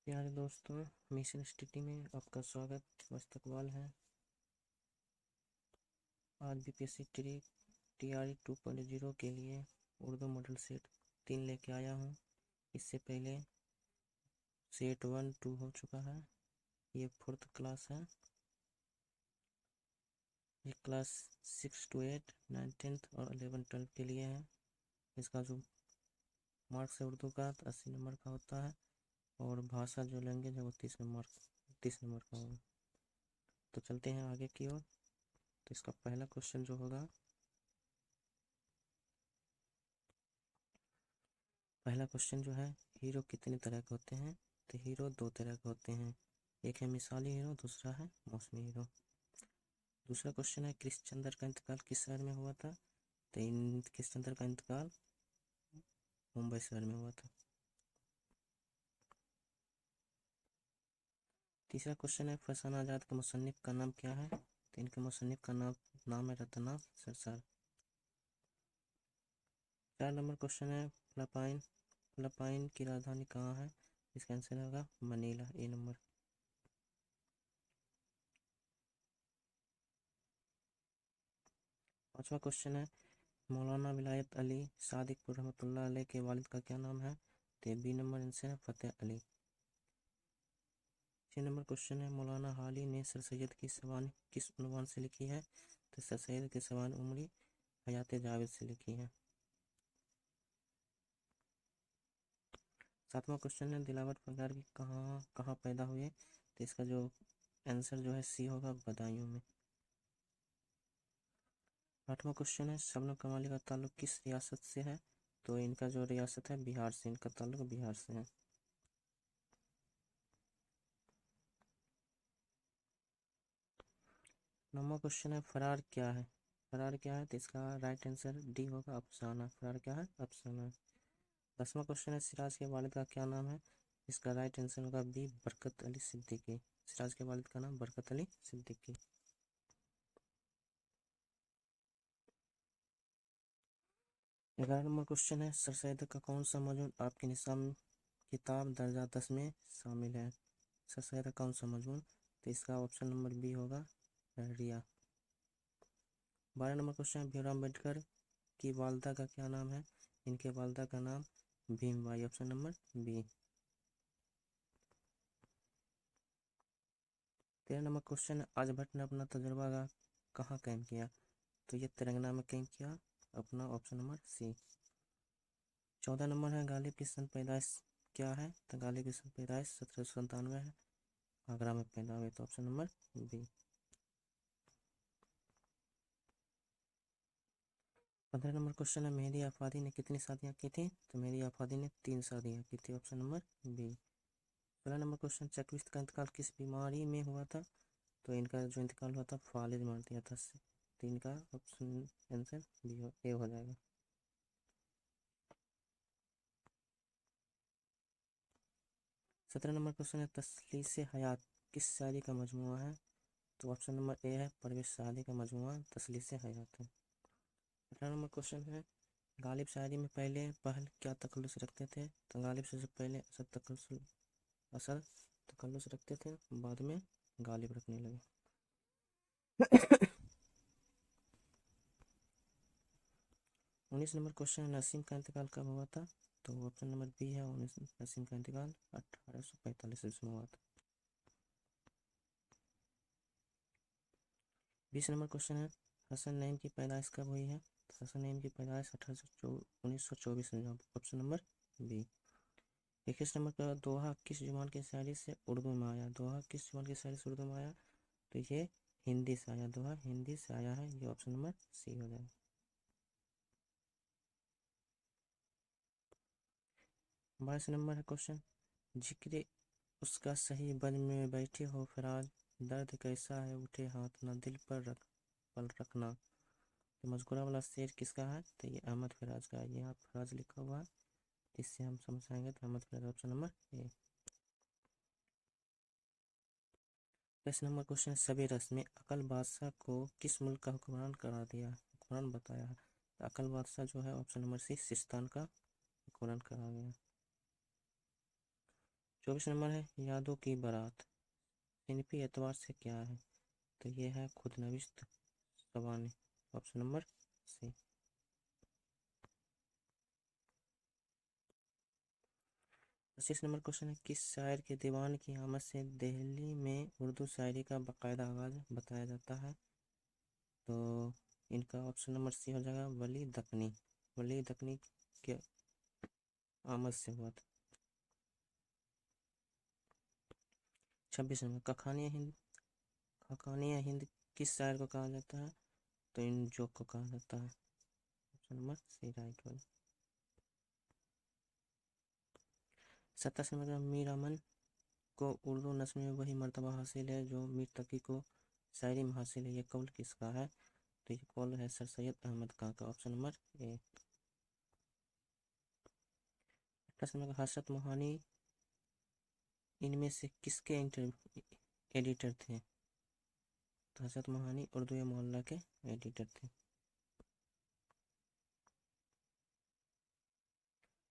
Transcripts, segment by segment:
प्यारे दोस्तों, mission study में आपका स्वागत। मस्तकबाल है। आज बीपीएससी टीआरई 2.0 के लिए उर्दू मॉडल सेट 3 लेके आया हूँ। इससे पहले सेट 1, 2 हो चुका है। ये 4th क्लास है। ये क्लास 6 to 8, 9, 10th और 11, 12 के लिए है। इसका जो मार्क्स है उर्दू का 80 नंबर का होता है और भाषा जो लैंग्वेज है वो 30 नंबर का होगा। तो चलते हैं आगे की ओर। तो इसका पहला क्वेश्चन जो होगा, पहला क्वेश्चन जो है, हीरो कितने तरह के होते हैं? तो हीरो 2 तरह के होते हैं। एक है मिसाली हीरो, दूसरा है मौसमी हीरो। दूसरा क्वेश्चन है, कृष्णचंद्र का इंतकाल किस शहर में हुआ था? तो कृष्णचंद्र का इंतकाल मुंबई शहर में हुआ था। तीसरा क्वेश्चन है, फरसान आजाद के मुसन्निफ का नाम क्या है? तो इनके मुसन्निफ का नाम है रतनाथ सरसार। 4 नंबर क्वेश्चन है, फिलिपाइन की राजधानी कहाँ है? इसका आंसर होगा मनीला, ए नंबर। 5वां क्वेश्चन है, मौलाना विलायत अली सादिकपुर रहमतुल्लाह अलैह के वालिद का क्या नाम है? तो बी नंबर आंसर है फतेह अली। 6 नंबर क्वेश्चन है, मौलाना हाली ने सर सैयद की सवानी किस उन्वान से लिखी है? तो सर सैयद की सवानी उमरी हयात जावेद से लिखी है। 7वां क्वेश्चन है, दिलावर पगार की कहाँ पैदा हुए? तो इसका जो आंसर जो है सी होगा, बदायूं में। 8वां क्वेश्चन है, शबनम कमाली का ताल्लुक किस रियासत से है? तो इनका जो रियासत है बिहार से, इनका ताल्लुक बिहार से है। 9वां क्वेश्चन है, फरार क्या है? फरार क्या है? तो इसका राइट आंसर डी होगा, अफसाना। फरार क्या है? अफसाना। 10वां क्वेश्चन है, सिराज के वालिद का क्या नाम है? इसका राइट आंसर होगा बी, बरकत अली सिद्दीकी। सिराज के वालिद का नाम बरकत अली सिद्दीकी। 11 नंबर क्वेश्चन है, सर सैयद का कौन सा मजमून आपके निसाब किताब दर्जा 10 में शामिल है? सर सैयद का कौन सा मजमून? तो इसका ऑप्शन नंबर बी होगा, रिया। 12 नंबर क्वेश्चन है, भीमराव अम्बेडकर की वालदा का क्या नाम है? इनके वालदा का नाम Bhimbai, option number B. 13 number question है, आर्यभट्ट ने अपना तजुर्बा कहाँ कैम्प किया? तो ये तेलंगाना में कैम्प किया, अपना ऑप्शन नंबर सी। 14 नंबर है, गालिब की सन पैदाइश क्या है? तो गालिब की सन पैदाइश 1797 है, आगरा में पैदा हुए, तो option number B. 15 number question है, मेहदी आफादी ने कितनी शादियाँ की थी? तो मेहदी आफादी ने 3 शादियाँ की थी, option number B. 16 number question, Chakbast का इंतकाल किस बीमारी में हुआ था? तो इनका जो इंतकाल हुआ था, फालिज मार दिया था। तो इनका ऑप्शन आंसर बी ए हो जाएगा। 17 नंबर क्वेश्चन है, तसलीस हयात किस शायरी का मजमुआ है? तो ऑप्शन नंबर ए है, परवेज साहनी का मजमुआ तसलीस हयात है। 18 नंबर क्वेश्चन है, गालिब शायरी में पहल क्या तखल्लुस रखते थे? तो गालिब सबसे पहले असर तखल्लुस रखते थे, बाद में गालिब रखने लगे। 19 नंबर क्वेश्चन है, नसीम का इंतकाल कब हुआ था? तो ऑप्शन नंबर बी है, 19 नसीम का इंतकाल 1845 ईस्वी में हुआ था। 20 नंबर क्वेश्चन है, हसन नईम की पैदाइश कब हुई है? तो हसन नईम की पैदाइश 1924 में हुई, ऑप्शन नंबर बी। 21 नंबर का, दोहा किस जुबान की शायरी से उर्दू में आया? दोहा किस जुबान की शायरी से उर्दू में आया? तो ये हिंदी से आया, दोहा हिंदी से आया है, ये ऑप्शन नंबर सी हो जाएगा। 22 नंबर है क्वेश्चन, जिक्र उसका सही बज में बैठे हो फराज, दर्द कैसा है उठे हाथ ना दिल पर पल रखना। तो मजकूरा वाला शेर किसका है? तो ये अहमद फराज का है, यहाँ फराज लिखा हुआ है, इससे हम समझ आएंगे। तो Ahmad Faraz, option number A. 10 number question, सभी रस्म में अकल बादशाह को किस मुल्क का हुक्मरान करार दिया, हुक्मरान बताया है? तो अकल बादशाह जो है, ऑप्शन नंबर सी, सिस्तान का हुक्मरान करा गया। 24 नंबर है यादों की बारात, सिनफी एतबार से क्या है? तो ये है Khudnavisht Sawaneh, option number C. 25 number question है किस शायर के दीवान की आमद से दिल्ली में उर्दू शायरी का बाकायदा आगाज बताया जाता है? तो इनका ऑप्शन नंबर सी हो जाएगा वली दकनी। वली दकनी के आमद से हुआ था। 26 नंबर खाकानिया हिंद किस शायर को कहा जाता है? तो इन जोक को कहा जाता है, ऑप्शन नंबर सी राइट वाला। 27 नंबर मीर अमन को उर्दू नस्म में वही मर्तबा हासिल है जो मीर तकी को शायरी में हासिल है, ये कौल किसका है? तो ये कौल है सर सैयद अहमद खां का, ऑप्शन नंबर ए। 28 नंबर हर्षद मोहानी इनमें से किसके एडिटर थे? तो हर्षद मोहानी उर्दू मोहल्ला के एडिटर थे।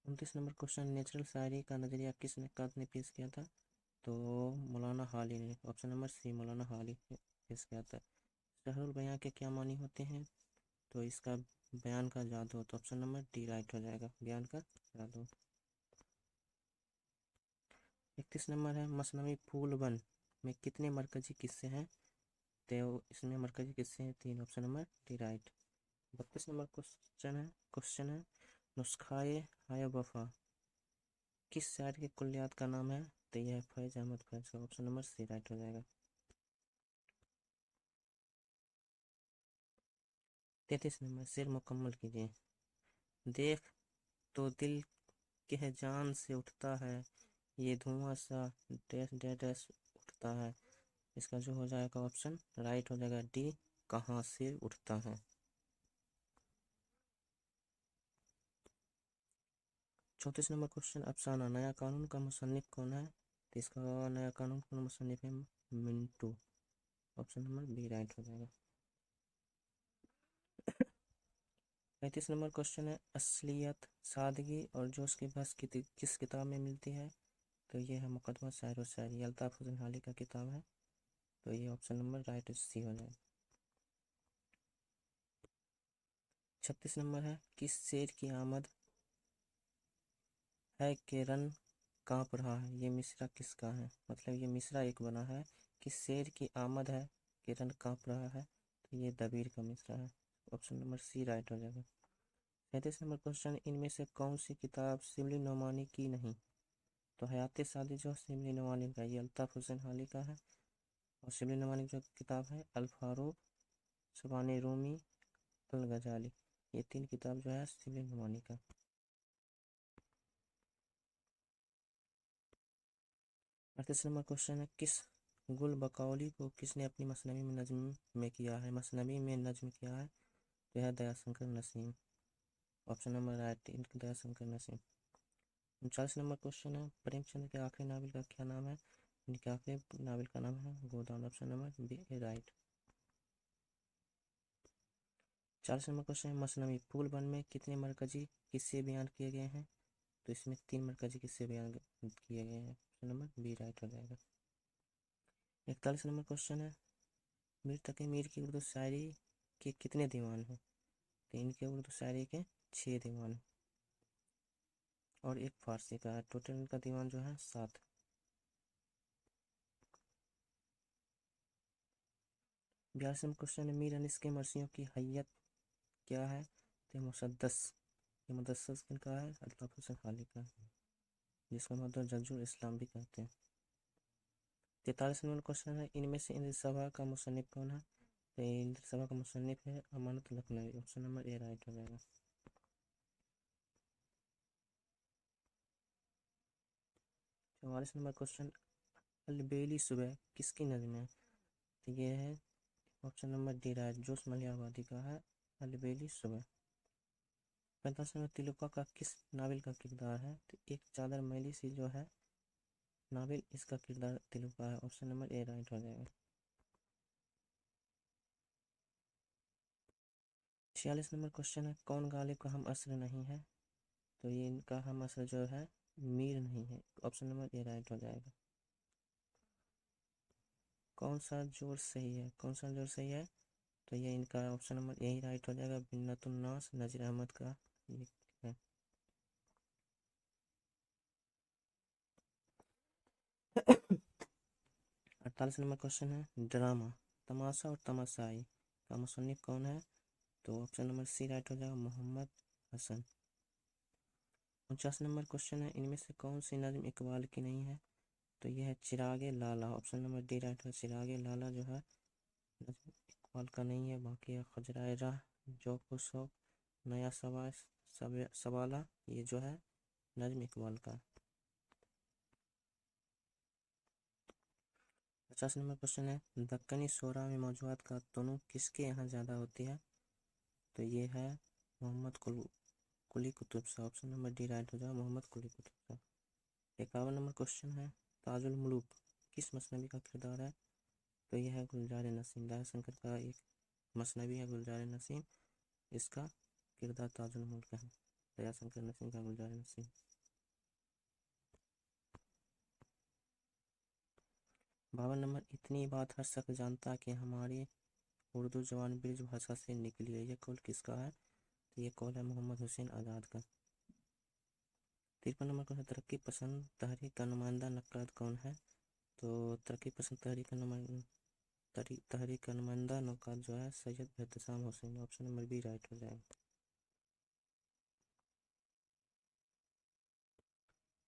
29 नंबर क्वेश्चन नेचुरल शायरी का नजरिया किस नक्काद ने पेश किया था? तो मौलाना हाली ने, ऑप्शन नंबर सी मौलाना हाली ने पेश किया था। शहरुल बयां के क्या मानी होते हैं? तो इसका बयान का जादू, तो ऑप्शन नंबर डी राइट हो जाएगा, बयान का जादू। 31 नंबर है मसनवी फूलवन में कितने मरकजी किस्से हैं? तो इसमें मरकजी किस्से हैं 3, option number D right. 32 number question है नुस्खाए हाय वफा किस शायर के कुल्लियात का नाम है? तो यह है फैज अहमद फैज का, ऑप्शन नंबर सी राइट हो जाएगा। 33 नंबर शेर मुकम्मल कीजिए। देख तो दिल कह जान से उठता है, ये धुआं सा डैश डैश डैश उठता है। इसका जो हो जाएगा ऑप्शन राइट हो जाएगा डी, कहाँ से उठता है। 34 नंबर क्वेश्चन अफसाना नया कानून का मुसन्निफ कौन है? तो इसका नया कानून का मुसन्निफ है मिंटू, ऑप्शन नंबर बी राइट हो जाएगा। 35 नंबर क्वेश्चन है असलियत सादगी और जोश की बहस किस किताब में मिलती है? तो ये है मुकदमा शायर व शायरी, अल्ताफ हुसैन हाली का किताब है। तो ये ऑप्शन नंबर राइट सी हो जाएगा। 36 नंबर है किस शेर की आमद है कि रन काँप रहा है, ये मिसरा किसका है? मतलब ये मिसरा एक बना है कि शेर की आमद है कि रन काँप रहा है, तो ये दबीर का मिसरा है, ऑप्शन नंबर सी राइट हो जाएगा। 37 नंबर क्वेश्चन इनमें से कौन सी किताब शिबली नोमानी की नहीं? तो हयात सादी जो शिबली नोमानी का ये अल्ताफ हुसैन हाली का है, और शिबली नोमानी जो किताब है अल फारूक सुबानी रूमी अल गजाली, ये 3 किताब जो है शिबली नोमानी का। 38 नंबर क्वेश्चन है किस गुल बकौली को किसने अपनी मसनवी में नज्म में किया है? मसनवी में नज्म किया है, तो है Dayashankar Naseem, option number right Dayashankar Naseem. 39 number question है प्रेमचंद के आखिरी नावल का क्या नाम है? इनके आखिरी नावल का नाम है Godan, option number B right. 40 number question है मसनवी फूलवन में कितने मरकजी किस्से बयान किए गए हैं? तो इसमें 3 मरकजी किस्से बयान किए गए हैं, ऑप्शन नंबर बी राइट हो जाएगा। 41 नंबर क्वेश्चन है मीर तकी मीर की उर्दू शायरी के कितने दीवान हैं? तो इनके उर्दू शायरी के 6 दीवान हैं और एक फारसी का है, टोटल इनका दीवान जो है 7। 42 नंबर क्वेश्चन है मीर अनिस के मरसियों की हैयत क्या है? तो मुसद्दस, ये मुदस्सस किनका है? अल्ताफ हुसैन खाली का, जिसको मतलब जज्जुल इस्लाम भी कहते हैं। 43 नंबर क्वेश्चन है इनमें से इंद्र सभा का मुसन्निफ कौन है? तो इंद्र सभा का मुसन्निफ है Amanat Lakhnavi, option number A right हो जाएगा। 44 नंबर क्वेश्चन अलबेली सुबह किसकी नज़म है? तो ये है ऑप्शन नंबर डी राइट जोश मलियावादी का है अलबेली सुबह। 45 नंबर तिलुका का किस नावल का किरदार है? तो एक चादर मैली सी जो है नावल, इसका किरदार तिलुका है, ऑप्शन नंबर ए राइट हो जाएगा। 46 नंबर क्वेश्चन है कौन गालिब का हम असर नहीं है? तो ये इनका हम असर जो है मीर नहीं है, ऑप्शन नंबर ए राइट हो जाएगा। कौन सा जोड़ सही है, कौन सा जोड़ सही है, तो ये इनका ऑप्शन नंबर यही राइट हो जाएगा, बिन्नतुन नास नजीर अहमद का ये है। अड़तालीस नंबर क्वेश्चन है, ड्रामा तमाशा और तमाशाई का मुसन्निफ कौन है, तो ऑप्शन नंबर सी राइट हो जाएगा, मोहम्मद हसन। 49 नंबर क्वेश्चन है, इनमें से कौन सी नज्म इकबाल की नहीं है, तो यह है चिरागे लाला, ऑप्शन नंबर डी राइट है। चिरागे लाला जो है नज्म इकबाल का नहीं है, बाकी है खजराए राह, जोको शौक, नया सवाला, ये जो है नज्म इकबाल का। 50 नंबर क्वेश्चन है, दक्कनी शोरा में मौजूद का तनु किसके यहाँ ज़्यादा होती है, तो ये है Mohammad Quli Qutub Shah, option number D right हो जाएगा, मोहम्मद कुली कुतुब शाह। 51 नंबर क्वेश्चन है, ताजुल मुलूक किस मसनवी का किरदार है, तो यह है गुलजार नसीम, दयाशंकर का एक मसनवी है गुलजार नसीम, इसका किरदार ताजुल मुल्क है, दयाशंकर नसीम का गुलजार नसीम। 52 नंबर, इतनी बात हर शख्स जानता कि हमारी उर्दू जवान ब्रिज भाषा से निकली है, ये कौल किसका है, तो ये कौल है मोहम्मद हुसैन आज़ाद का। 53 नंबर क्वेश्चन, तरक्की पसंद तहरीक का नुमाइंदा नक्काद कौन है, तो तरक्की पसंद तहरीक का नुमाइंदा नक्काद जो है Syed Ehtesham Hussain, option number B right हो जाएगा।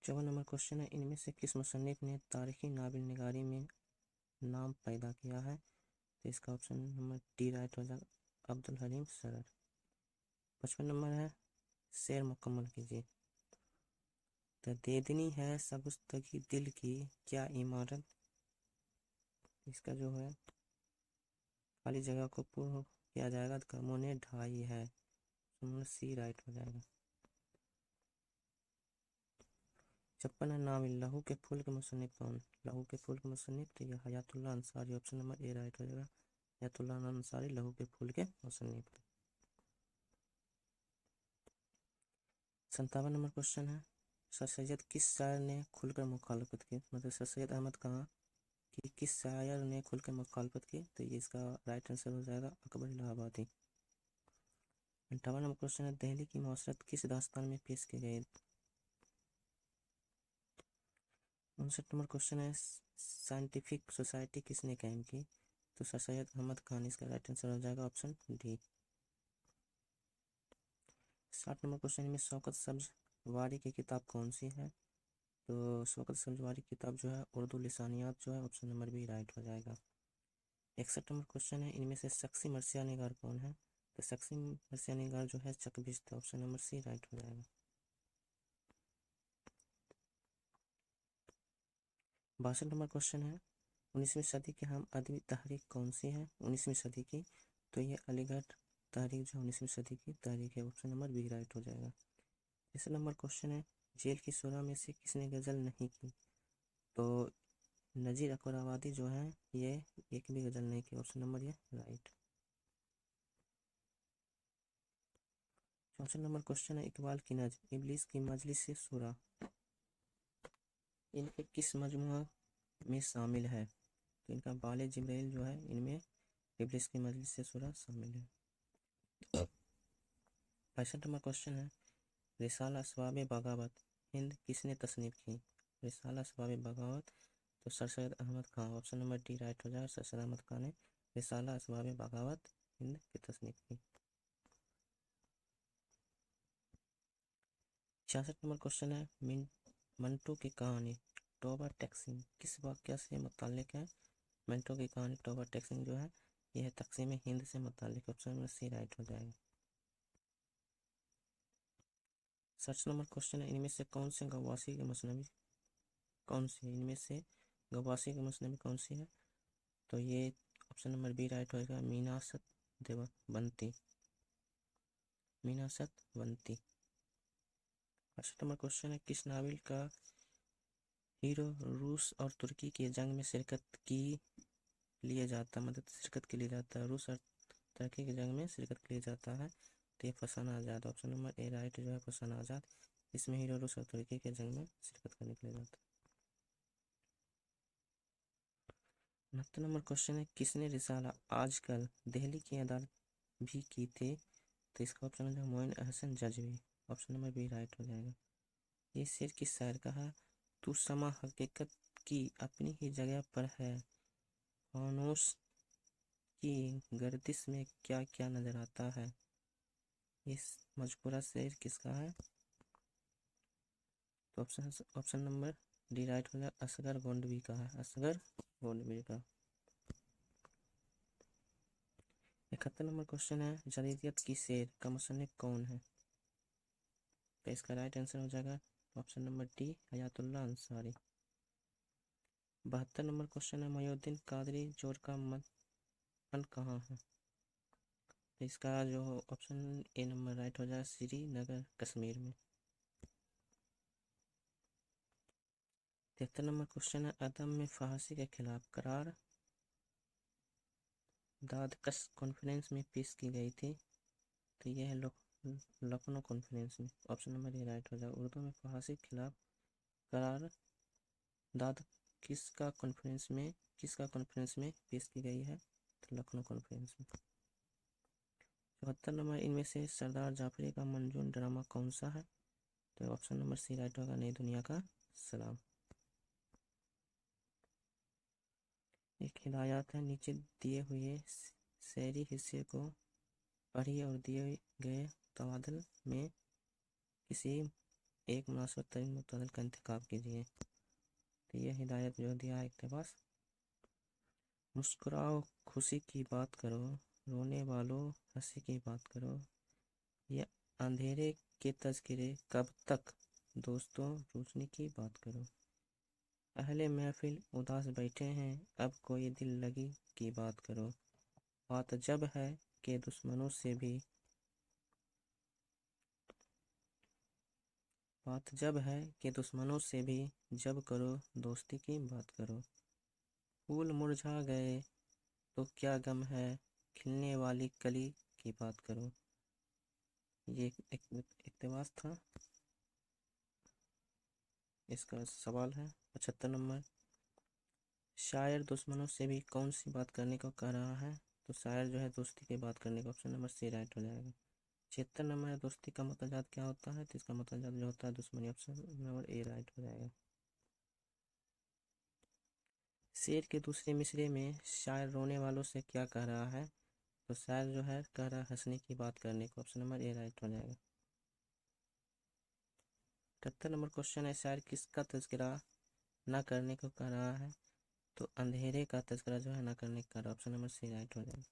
54 नंबर क्वेश्चन है, इनमें से किस मुसन्निफ ने तारीखी नावल निगारी में नाम पैदा किया है, तो इसका ऑप्शन नंबर डी राइट हो जाएगा, अब्दुल हलीम सरर। 55 नंबर है, शेर मुकम्मल कीजिए। तो देदनी है सबुस्तगी दिल की क्या इमारत, इसका जो है खाली जगह को पूर्ण किया जाएगा, तो गमों ने ढाई है, सी राइट हो जाएगा। 56 है, नाम लहू के फूल के मुसन्निफ कौन, लहू के फूल के मुसन्निफ, तो ये Hayatullah Ansari, option number A right हो जाएगा, हयातुल्लाह अंसारी लहू के फूल के मुसन्निफ। 57 नंबर क्वेश्चन है, सर सैयद किस शायर ने खुलकर मुखालफत की, मतलब सर सैयद अहमद खां कि किस शायर ने खुलकर मुखालफत की, तो ये इसका राइट आंसर हो जाएगा अकबर इलाहाबादी। 58 नंबर क्वेश्चन है, दहली की मौसरत किस दास्तान में पेश की गई। 59 नंबर क्वेश्चन है, साइंटिफिक सोसाइटी किसने कायम की, तो सर सैयद अहमद खान, इसका राइट आंसर हो जाएगा ऑप्शन डी। 60 नंबर क्वेश्चन में शौकत सब्जवारी की किताब कौन सी है, तो शौकत सब्जवारी की किताब जो है उर्दू लिसानियात जो है, ऑप्शन नंबर बी राइट हो जाएगा। 61 नंबर क्वेश्चन है, इनमें से शख्सी मरसिया निगार कौन है, तो शख्सी मरसिया निगार जो है चकबिस्त, ऑप्शन नंबर सी राइट हो जाएगा। 62 नंबर क्वेश्चन है, 19वीं सदी की हम अदबी तहरीक कौन सी है, 19वीं सदी की, तो ये अलीगढ़ तहरीक जो 19वीं सदी की तहरीक है, ऑप्शन नंबर बी राइट हो जाएगा। 30 नंबर क्वेश्चन है, जेल की शोरा में से किसने गज़ल नहीं की, तो नज़ीर अकबराबादी जो है ये एक भी गज़ल नहीं की, ऑप्शन नंबर ये राइट। 64 नंबर क्वेश्चन है, इकबाल की नज़्म इब्लीस की मजलिस से सूरा इनके किस मजमुआ में शामिल है, तो इनका बाले जिब्राइल जो है इनमें इब्लीस की मजलिस से सूरा शामिल है। 65 नंबर क्वेश्चन है, रिसाला अस्बाब बगावत हिंद किसने तसनीफ की, रिसाला अस्बाब बगावत, तो सर सैयद अहमद खां, ऑप्शन नंबर डी राइट हो जाएगा, सर सैयद अहमद खां ने रिसाला अस्बाब बगावत हिंद की तसनीफ की। 66 नंबर क्वेश्चन है, मंटो की कहानी टोबा टैक्सिंग किस वाक़या से मुताल्लिक है, मंटो की कहानी टोबा टैक्सिंग जो है यह तकसीम हिंद से मुताल्लिक, ऑप्शन नंबर सी राइट हो जाएगा। 60 नंबर क्वेश्चन है, इनमें से कौन से गवासी के मसनवी कौन सी है, इनमें से गवासी की मसनवी कौन सी है, तो ये ऑप्शन नंबर बी राइट होएगा, मीनासत देवबंती, मीनासत बंती। 68 नंबर क्वेश्चन है, किस नावल का हीरो रूस और तुर्की की जंग में शिरकत की लिए जाता, मतलब शिरकत के लिए जाता है, रूस और तुर्की की जंग में शिरकत के लिए जाता है, तो ये फरसान आज़ाद, ऑप्शन नंबर ए राइट जो है फरसान आज़ाद, इसमें हीरोडोटस और तुर्की के जंग में शिरकत करने के लिए जाता है। 69 नंबर क्वेश्चन है, किसने रिसाला आजकल दिल्ली की अदालत भी की थी? तो इसका ऑप्शन हो जाएगा Moin Ahsan Jazbi. Option number B right हो जाएगा। ये शेर किस शायर का है? तू समा हकीकत की अपनी ही जगह पर है, फानूस की गर्दिश में क्या क्या नजर आता है। इस मजकूरा शेर किसका है? तो ऑप्शन नंबर डी राइट हो जाएगा, असगर गोंडवी का है, असगर गोंडवी का। 71 नंबर क्वेश्चन है, जदीदियत की शेर का मुसन्निफ कौन है? तो इसका राइट आंसर हो जाएगा option number D Hayatullah Ansari. 72 number question है, मोहिउद्दीन कादरी जोड़ का मकान कहाँ है? तो इसका जो ऑप्शन ए नंबर राइट हो जाएगा, श्रीनगर कश्मीर में। 73 नंबर क्वेश्चन है, अदम में फांसी के खिलाफ करार दादकस कॉन्फ्रेंस में पेश की गई थी। तो यह है लखनऊ कॉन्फ्रेंस में। ऑप्शन नंबर ए राइट हो जाएगा। उर्दू में फांसी के खिलाफ करार दाद किसका कॉन्फ्रेंस में पेश की गई है? तो लखनऊ कॉन्फ्रेंस में। 74 नंबर, इनमें से सरदार जाफरी का मंजूर ड्रामा कौन सा है? तो ऑप्शन नंबर सी राइट होगा, नई दुनिया का सलाम। एक हिदायत है, नीचे दिए हुए शेरी हिस्से को पढ़िए और दिए गए तबादल में किसी एक मुनासिब तरीन मुतअद्दिल का इंतखाब कीजिए। तो ये हिदायत जो दिया है इक़्तिबास। मुस्कुराओ खुशी की बात करो, रोने वालों हंसी की बात करो, ये अंधेरे के तज़किरे कब तक, दोस्तों रोशनी की बात करो। अहले महफिल उदास बैठे हैं, अब कोई दिल लगी की बात करो। बात जब है कि दुश्मनों से भी जब करो दोस्ती की बात करो। फूल मुरझा गए तो क्या गम है, खिलने वाली कली की बात करो। ये एक इक़्तिबास था। इसका सवाल है 75 नंबर, शायर दुश्मनों से भी कौन सी बात करने को कह रहा है? तो शायर जो है दोस्ती की बात करने का, ऑप्शन नंबर सी राइट हो जाएगा। 76 नंबर है, दोस्ती का मतजाद क्या होता है? तो इसका मतजाद जो होता है दुश्मनी। ऑप्शन नंबर ए राइट हो जाएगा। शेर के दूसरे मिसरे में शायर रोने वालों से क्या कह रहा है? तो शायर जो है कह रहा है हंसने की बात करने को। ऑप्शन नंबर ए राइट हो जाएगा। 78 नंबर क्वेश्चन है, शायर किसका तज़किरा ना करने को कह रहा है? तो अंधेरे का तज़किरा जो है ना करने का। ऑप्शन नंबर सी राइट हो जाएगा।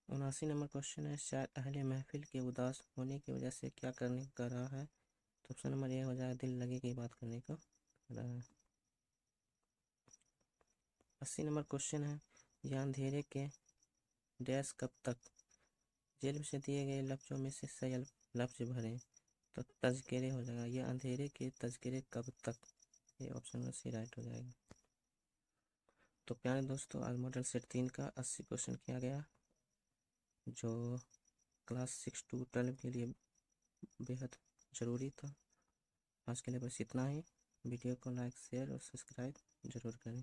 79 नंबर क्वेश्चन है, शायर अहले महफिल के उदास होने की वजह से क्या करने को कह रहा है? तो ऑप्शन नंबर ए हो जाएगा, दिल लगे की बात करने को कह रहा है। 80 नंबर क्वेश्चन है, यह अंधेरे के डैश कब तक, जेल से दिए गए लफ्जों में से सही लफ्ज भरें। तो तज़किरे हो जाएगा, यह अंधेरे के तज़किरे कब तक। ये ऑप्शन नंबर सी राइट हो जाएगा। तो प्यारे दोस्तों, आज मॉडल सेट 3 का 80 क्वेश्चन किया गया, जो क्लास 6 to 12 के लिए बेहद ज़रूरी था। आज के लिए बस इतना ही। वीडियो को लाइक शेयर और सब्सक्राइब ज़रूर करें।